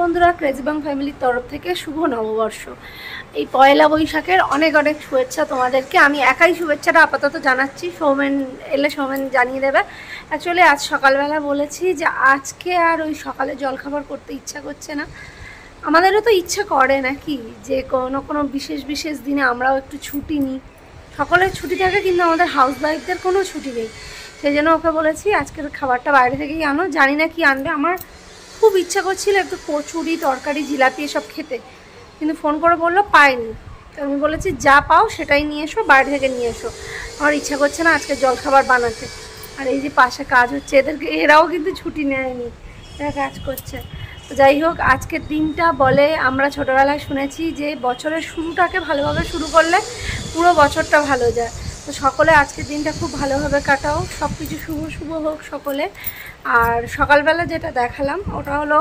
বন্ধুরা, ক্রেজি বাং ফ্যামিলির তরফ থেকে শুভ নববর্ষ। এই পয়লা বৈশাখের অনেক অনেক শুভেচ্ছা তোমাদেরকে। আমি একাই শুভেচ্ছাটা আপাতত জানাচ্ছি, সৌমেন এলে সৌমেন জানিয়ে দেবে। অ্যাকচুয়ালি আজ সকালবেলা বলেছি যে আজকে আর ওই সকালে জলখাবার করতে ইচ্ছা করছে না। আমাদেরও তো ইচ্ছা করে নাকি যে কোনো বিশেষ বিশেষ দিনে আমরাও একটু ছুটি নিই। সকলের ছুটি থাকে কিন্তু আমাদের হাউস ওয়াইফদের কোনো ছুটি নেই। সেই জন্য ওকে বলেছি আজকের খাবারটা বাইরে থেকেই আনো। জানি না কি আনবে, আমার খুব ইচ্ছা করছিল একটু কচুরি, তরকারি, জিলাপি এসব খেতে, কিন্তু ফোন করে বললো পাইনি। তো আমি বলেছি যা পাও সেটাই নিয়ে এসো, বাইরে থেকে নিয়ে এসো। আমার ইচ্ছা করছে না আজকে জলখাবার বানাতে। আর এই যে পাশে কাজ হচ্ছে, এরাও কিন্তু ছুটি নেয়নি, এরা কাজ করছে। তো যাই হোক, আজকের দিনটা বলে আমরা ছোটোবেলায় শুনেছি যে বছরের শুরুটাকে ভালোভাবে শুরু করলে পুরো বছরটা ভালো যায়। তো সকলে আজকের দিনটা খুব ভালোভাবে কাটাও, সব কিছু শুভ শুভ হোক সকলে। আর সকালবেলা যেটা দেখালাম ওটা হলো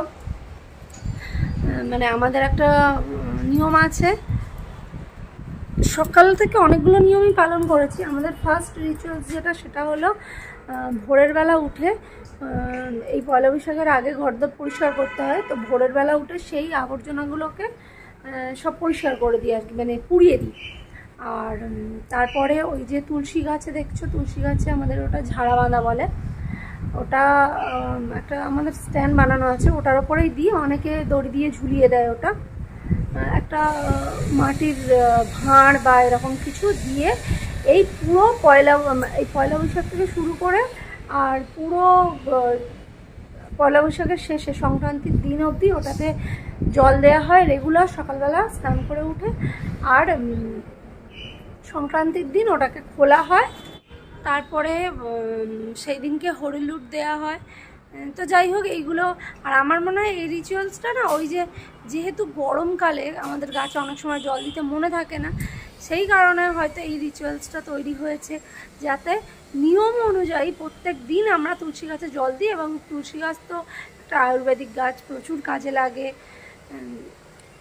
মানে আমাদের একটা নিয়ম আছে, সকাল থেকে অনেকগুলো নিয়মই পালন করেছি। আমাদের ফার্স্ট রিচুয়ালস যেটা, সেটা হলো ভোরের বেলা উঠে এই পয়লা বৈশাখের আগে ঘরদোর পরিষ্কার করতে হয়। তো ভোরের বেলা উঠে সেই আবর্জনাগুলোকে সব পরিষ্কার করে দিই আর কি, মানে পুড়িয়ে দিই। আর তারপরে ওই যে তুলসী গাছে দেখছো, তুলসী গাছে আমাদের ওটা ঝাড়া বাঁধা বলে, ওটা একটা আমাদের স্ট্যান্ড বানানো আছে, ওটার ওপরেই দিই। অনেকে দড়ি দিয়ে ঝুলিয়ে দেয়, ওটা একটা মাটির ভাঁড় বা এরকম কিছু দিয়ে এই পুরো পয়লা বৈশাখ থেকে শুরু করে আর পুরো পয়লা বৈশাখের শেষে সংক্রান্তির দিন অবধি ওটাতে জল দেওয়া হয় রেগুলার সকালবেলা স্নান করে উঠে। আর সংক্রান্তির দিন ওটাকে খোলা হয়, তারপরে সেই দিনকে হরিলুট দেওয়া হয়। তো যাই হোক এইগুলো, আর আমার মনে হয় এই রিচুয়ালসটা না, ওই যে যেহেতু গরমকালে আমাদের গাছে অনেক সময় জল দিতে মনে থাকে না, সেই কারণে হয়তো এই রিচুয়ালসটা তৈরি হয়েছে, যাতে নিয়ম অনুযায়ী প্রত্যেক দিন আমরা তুলসী গাছে জল দিই। এবং তুলসী গাছ তো একটা আয়ুর্বেদিক গাছ, প্রচুর কাজে লাগে,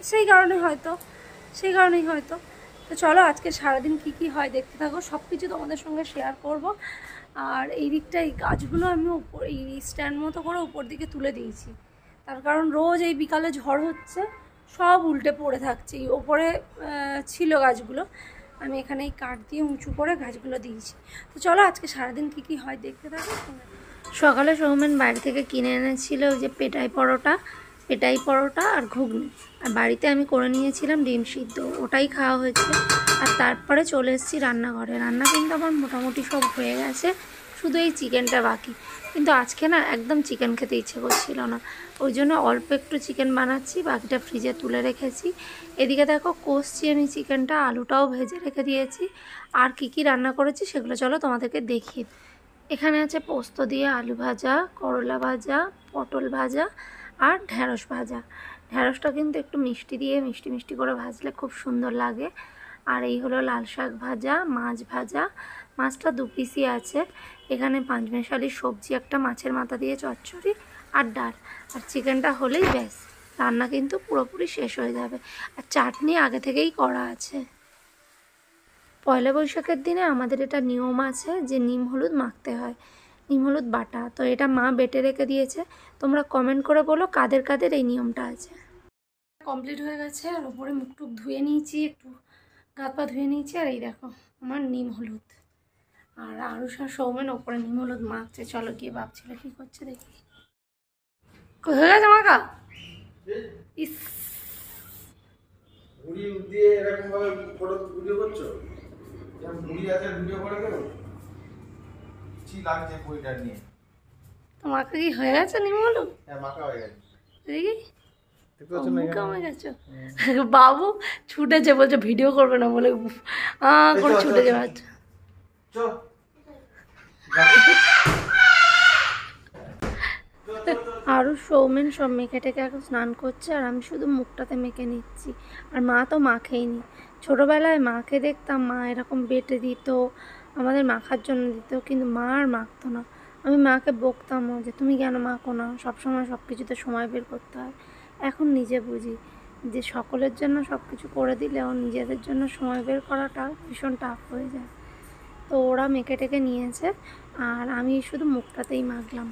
সেই কারণেই হয়তো। তো চলো আজকে সারাদিন কি হয় দেখতে থাকো, সব কিছু তোমাদের সঙ্গে শেয়ার করব। আর এই দিকটা এই গাছগুলো আমি এই স্ট্যান্ড মতো করে উপর দিকে তুলে দিয়েছি, তার কারণ রোজ এই বিকালে ঝড় হচ্ছে, সব উল্টে পড়ে থাকছে। এই ওপরে ছিল গাছগুলো, আমি এখানে এই কাঠ দিয়ে উঁচু করে গাছগুলো দিয়েছি। তো চলো আজকে সারাদিন কি হয় দেখতে থাকো। সকালে সৌমেন বাড়ি থেকে কিনে এনেছিল ওই যে পেটাই পরোটা আর ঘুগনি, আর বাড়িতে আমি করে নিয়েছিলাম ডিম সিদ্ধ, ওটাই খাওয়া হয়েছে। আর তারপরে চলে এসেছি রান্নাঘরে। রান্না কিন্তু আমার মোটামুটি সব হয়ে গেছে, শুধু এই চিকেনটা বাকি। কিন্তু আজকে না একদম চিকেন খেতে ইচ্ছে করছিল না, ওই জন্য অল্প একটু চিকেন বানাচ্ছি, বাকিটা ফ্রিজে তুলে রেখেছি। এদিকে দেখো কষছি আমি চিকেনটা, আলুটাও ভেজে রেখে দিয়েছি। আর কি রান্না করেছি সেগুলো চলো তোমাদেরকে দেখিয়ে। এখানে আছে পোস্ত দিয়ে আলু ভাজা, করলা ভাজা, পটল ভাজা আর ঢ্যাঁড়স ভাজা। ঢ্যাঁড়সটা কিন্তু একটু মিষ্টি করে ভাজলে খুব সুন্দর লাগে। আর এই হলো লাল শাক ভাজা, মাছ ভাজা, মাছটা 2 পিসই আছে। এখানে 5 মেশালি সবজি, একটা মাছের মাথা দিয়ে চচ্চড়ি আর ডাল। আর চিকেনটা হলেই ব্যাস, রান্না কিন্তু পুরোপুরি শেষ হয়ে যাবে। আর চাটনি আগে থেকেই করা আছে। পয়লা বৈশাখের দিনে আমাদের এটা নিয়ম আছে যে নিম হলুদ মাখতে হয়, নিম হলুদ বাটা। তো এটা মা বেটে রেখে দিয়েছে। তোমরা কমেন্ট করে বলো কাদের কাদের এই নিয়মটা আছে। কমপ্লিট হয়ে গেছে, আর ওপরে মুখ টুক ধুয়ে নিয়েছি, একটু হাত পা ধুয়ে নিয়েছি। আর এই দেখো আমার নিম হলুদ, আর আরুষা সৌমেন ওপরে নিম হলুদ মাখছে। চলো গিয়ে ভাবছিল কি করছে দেখি। হয়ে গেছে মাখা? ইস, মাখা কি হয়ে গেছে নিম হলুদ? দেখি বাবু ছুটেছে, বলছে ভিডিও করবে না বলে করে ছুটে যাচ্ছে। আরও সৌমেন সব মেখে টেকে এখন স্নান করছে, আর আমি শুধু মুখটাতে মেখে নিচ্ছি। আর মা তো মাখেইনি। ছোটোবেলায় মাকে দেখতাম, মা এরকম বেটে দিত, আমাদের মাখার জন্য দিত, কিন্তু মা আর মাখতো না। আমি মাকে বকতামও যে তুমি কেন মাখো না, সবসময় সব কিছুতে সময় বের করতে হয়। এখন নিজে বুঝি যে সকলের জন্য সব কিছু করে দিলেও নিজেদের জন্য সময় বের করাটা ভীষণ টাফ হয়ে যায়। তো ওরা মেখে টেকে নিয়েছে, আর আমি শুধু মুখটাতেই মাখলাম।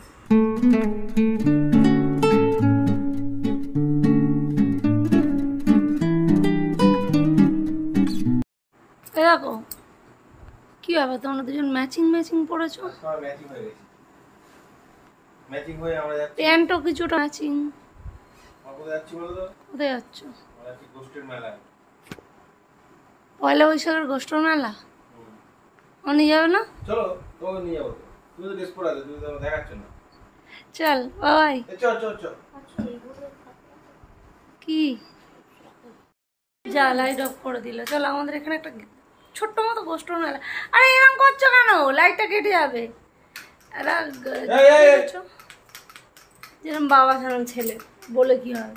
দেখো কি ব্যাপার, তোমরা দুজন ম্যাচিং ম্যাচিং পড়েছো। প্যান্টও কিছুটা ম্যাচিং। কোথায় যাচ্ছ? পয়লা বৈশাখের গোষ্ঠীর মেলা। ও নিয়ে যাবে না? চল বাই। কি যা লাইট অফ করে দিল। চল আমাদের এখানে একটা ছোট্ট মতো গোষ্ঠীর মেলা। আরে এরকম করছো কেন? লাইটটা কেটে যাবে। যেরকম বাবা সেরকম ছেলে বলে কি হয়।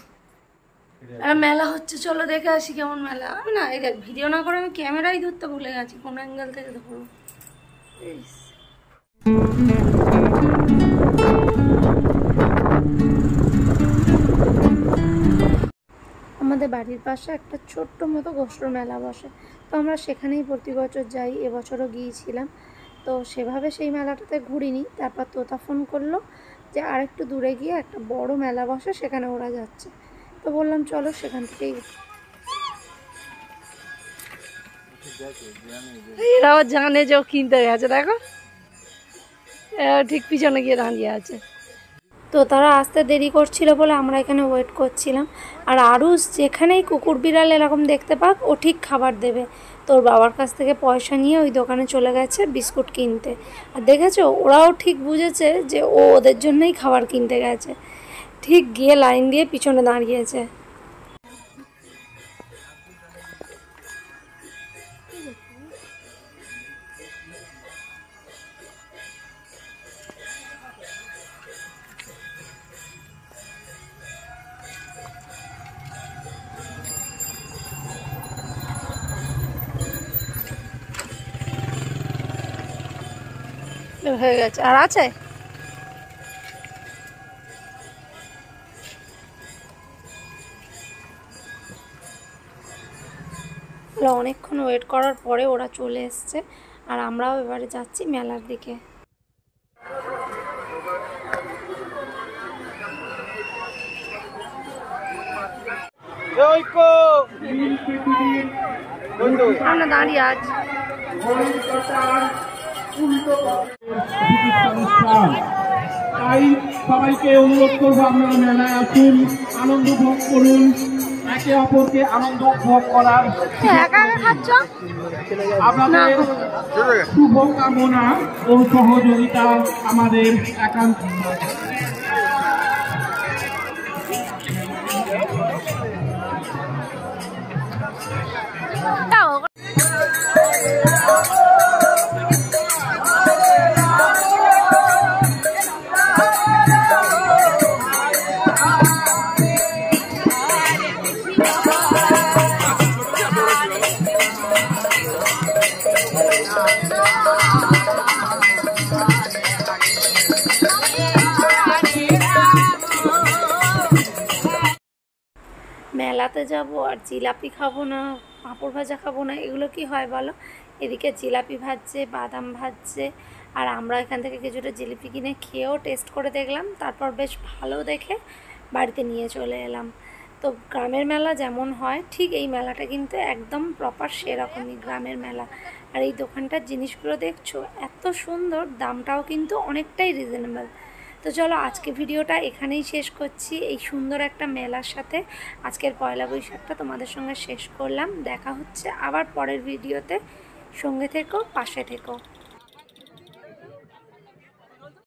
আর মেলা হচ্ছে, চলো দেখে আসি কেমন মেলা। আমি না এই ভিডিও না করে আমি ক্যামেরাই ধরতে ভুলে গেছি, কোন অ্যাঙ্গেল থেকে দেখো। আমাদের বাড়ির পাশে একটা ছোট্ট মতো গোষ্ঠীর মেলা বসে, তো আমরা সেখানেই প্রতি বছর যাই। এবছরও গিয়েছিলাম, তো সেভাবে সেই মেলাটাতে ঘুরিনি। তারপর তোতা ফোন করলো যে আরেকটু দূরে গিয়ে একটা বড় মেলা বসে, সেখানে ওরা যাচ্ছে। তো বললাম চলো সেখান থেকেই। এরাও জানে যে ও কিনতে গেছে, দেখো ঠিক পিছনে গিয়ে দাঁড়িয়ে আছে। তো তারা আসতে দেরি করছিল বলে আমরা এখানে ওয়েট করছিলাম। আর আরুষ যেখানেই কুকুর বিড়াল এরকম দেখতে পাক ও ঠিক খাবার দেবে। তোর বাবার কাছ থেকে পয়সা নিয়ে ওই দোকানে চলে গেছে বিস্কুট কিনতে। আর দেখেছো ওরাও ঠিক বুঝেছে যে ও ওদের জন্যই খাবার কিনতে গেছে, ঠিক গিয়ে লাইন দিয়ে পিছনে দাঁড়িয়েছে। হয়ে গেছে আর আছে। অনেকক্ষণ ওয়েট করার পরে ওরা চলে এসছে, আর আমরাও এবারে যাচ্ছি মেলার দিকে। আমরা দাঁড়িয়ে আছি। তাই সবাইকে অনুরোধ করবো আপনারা মেলায় আসুন, আনন্দ ভোগ করুন, একে অপরকে আনন্দ ভোগ করার আপনাদের শুভকামনা ও সহযোগিতা আমাদের একান্ত। মেলাতে যাব আর জিলাপি খাবো না, পাঁপড় ভাজা খাবো না, এগুলো কি হয় বলো? এদিকে জিলাপি ভাজছে, বাদাম ভাজছে, আর আমরা এখান থেকে কিছুটা জিলিপি কিনে খেয়েও টেস্ট করে দেখলাম। তারপর বেশ ভালো দেখে বাড়িতে নিয়ে চলে এলাম। তো গ্রামের মেলা যেমন হয় ঠিক এই মেলাটা কিন্তু একদম প্রপার সেরকমই গ্রামের মেলা। আর এই দোকানটার জিনিসগুলো দেখছো এত সুন্দর, দামটাও কিন্তু অনেকটাই রিজনেবল। তো চলো আজকে ভিডিওটা এখানেই শেষ করছি। এই সুন্দর একটা মেলার সাথে আজকের পয়লা বৈশাখটা তোমাদের সঙ্গে শেষ করলাম। দেখা হচ্ছে আবার পরের ভিডিওতে। সঙ্গে থেকো, পাশে থেকো।